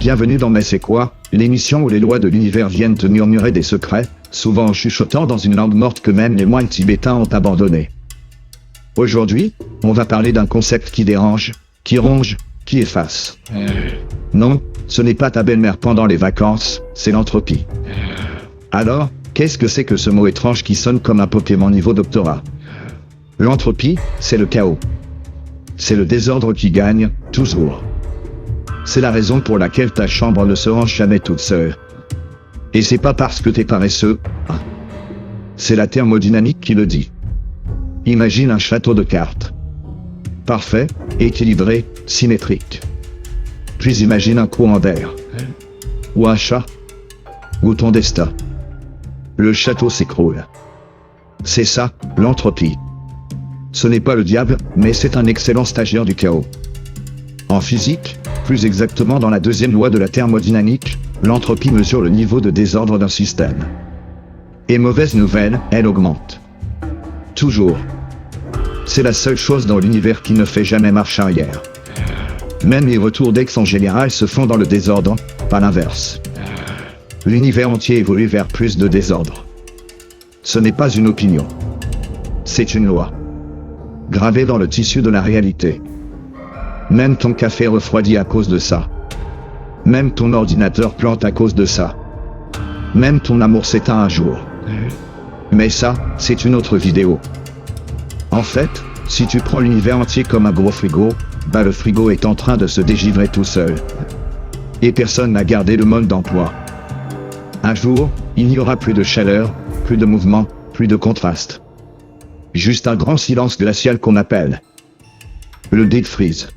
Bienvenue dans Mais c'est quoi, l'émission où les lois de l'univers viennent te murmurer des secrets, souvent en chuchotant dans une langue morte que même les moines tibétains ont abandonnée. Aujourd'hui, on va parler d'un concept qui dérange, qui ronge, qui efface. Non, ce n'est pas ta belle-mère pendant les vacances, c'est l'entropie. Alors, qu'est-ce que c'est que ce mot étrange qui sonne comme un Pokémon niveau doctorat? L'entropie, c'est le chaos. C'est le désordre qui gagne, toujours. C'est la raison pour laquelle ta chambre ne se range jamais toute seule. Et c'est pas parce que t'es paresseux, hein. C'est la thermodynamique qui le dit. Imagine un château de cartes. Parfait, équilibré, symétrique. Puis imagine un courant d'air. Ou un chat. Ou ton destin. Le château s'écroule. C'est ça, l'entropie. Ce n'est pas le diable, mais c'est un excellent stagiaire du chaos. En physique, plus exactement dans la deuxième loi de la thermodynamique, l'entropie mesure le niveau de désordre d'un système. Et mauvaise nouvelle, elle augmente. Toujours. C'est la seule chose dans l'univers qui ne fait jamais marche arrière. Même les retours d'ex en général se font dans le désordre, pas l'inverse. L'univers entier évolue vers plus de désordre. Ce n'est pas une opinion. C'est une loi. Gravée dans le tissu de la réalité. Même ton café refroidit à cause de ça. Même ton ordinateur plante à cause de ça. Même ton amour s'éteint un jour. Mais ça, c'est une autre vidéo. En fait, si tu prends l'univers entier comme un gros frigo, bah le frigo est en train de se dégivrer tout seul. Et personne n'a gardé le mode d'emploi. Un jour, il n'y aura plus de chaleur, plus de mouvement, plus de contraste. Juste un grand silence glacial qu'on appelle le deep freeze.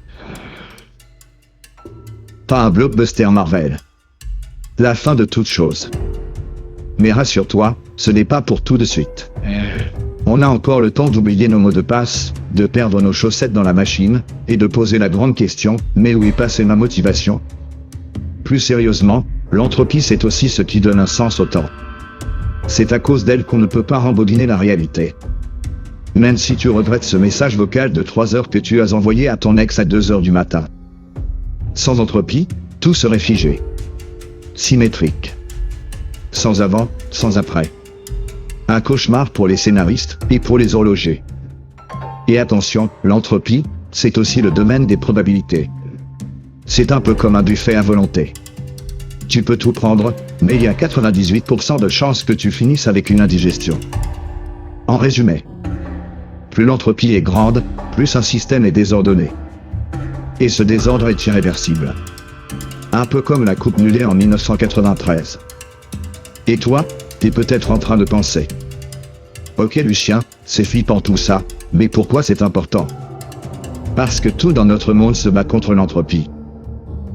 Pas un blockbuster Marvel. La fin de toute chose. Mais rassure-toi, ce n'est pas pour tout de suite. On a encore le temps d'oublier nos mots de passe, de perdre nos chaussettes dans la machine, et de poser la grande question, mais où est passée ma motivation? Plus sérieusement, l'entropie c'est aussi ce qui donne un sens au temps. C'est à cause d'elle qu'on ne peut pas rembobiner la réalité. Même si tu regrettes ce message vocal de 3 heures que tu as envoyé à ton ex à 2 heures du matin. Sans entropie, tout serait figé. Symétrique. Sans avant, sans après. Un cauchemar pour les scénaristes et pour les horlogers. Et attention, l'entropie, c'est aussi le domaine des probabilités. C'est un peu comme un buffet à volonté. Tu peux tout prendre, mais il y a 98% de chances que tu finisses avec une indigestion. En résumé, plus l'entropie est grande, plus un système est désordonné. Et ce désordre est irréversible. Un peu comme la coupe Muller en 1993. Et toi, t'es peut-être en train de penser. Ok Lucien, c'est flippant tout ça, mais pourquoi c'est important? Parce que tout dans notre monde se bat contre l'entropie.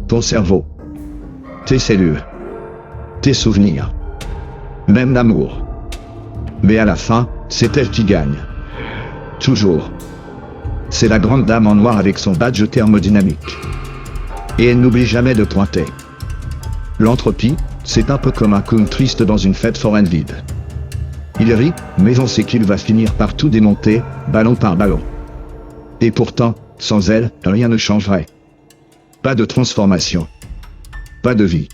Ton cerveau. Tes cellules. Tes souvenirs. Même l'amour. Mais à la fin, c'est elle qui gagne. Toujours. C'est la grande dame en noir avec son badge thermodynamique. Et elle n'oublie jamais de pointer. L'entropie, c'est un peu comme un clown triste dans une fête foraine vide. Il rit, mais on sait qu'il va finir par tout démonter, ballon par ballon. Et pourtant, sans elle, rien ne changerait. Pas de transformation. Pas de vie.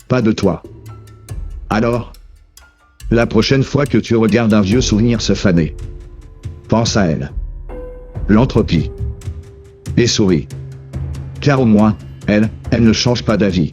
Pas de toi. Alors, la prochaine fois que tu regardes un vieux souvenir se faner, pense à elle. L'entropie. Et souris. Car au moins, elle ne change pas d'avis.